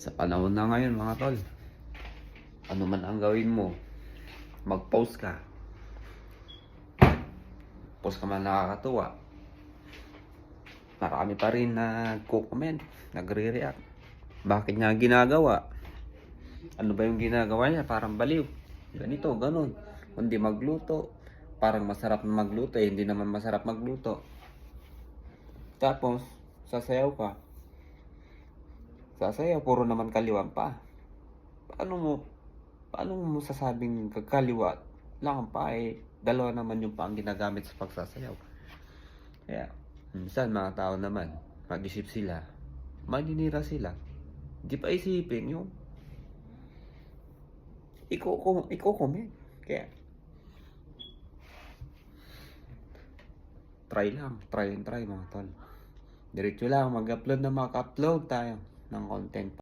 Sa panahon na ngayon mga tol, ano man ang gawin mo, mag-post ka. Post ka man nakakatuwa. Marami pa rin nagko-comment, nagre-react. Bakit niya ginagawa? Ano ba yung ginagawa niya? Parang baliw. Ganito, ganun. Hindi magluto. Parang masarap na magluto, hindi naman masarap magluto. Tapos, sasayaw ka. Sasayaw, puro naman kaliwan pa. Paano mo sasabing kaliwa lang pa dalawa naman yung pang ginagamit sa pagsasayaw. Kaya, minsan mga tao naman, mag-isip sila, maninira sila. Di pa isipin yung iko-comment. Kaya, try and try mga tol. Diretso lang, mag-upload na mag-upload tayo ng content.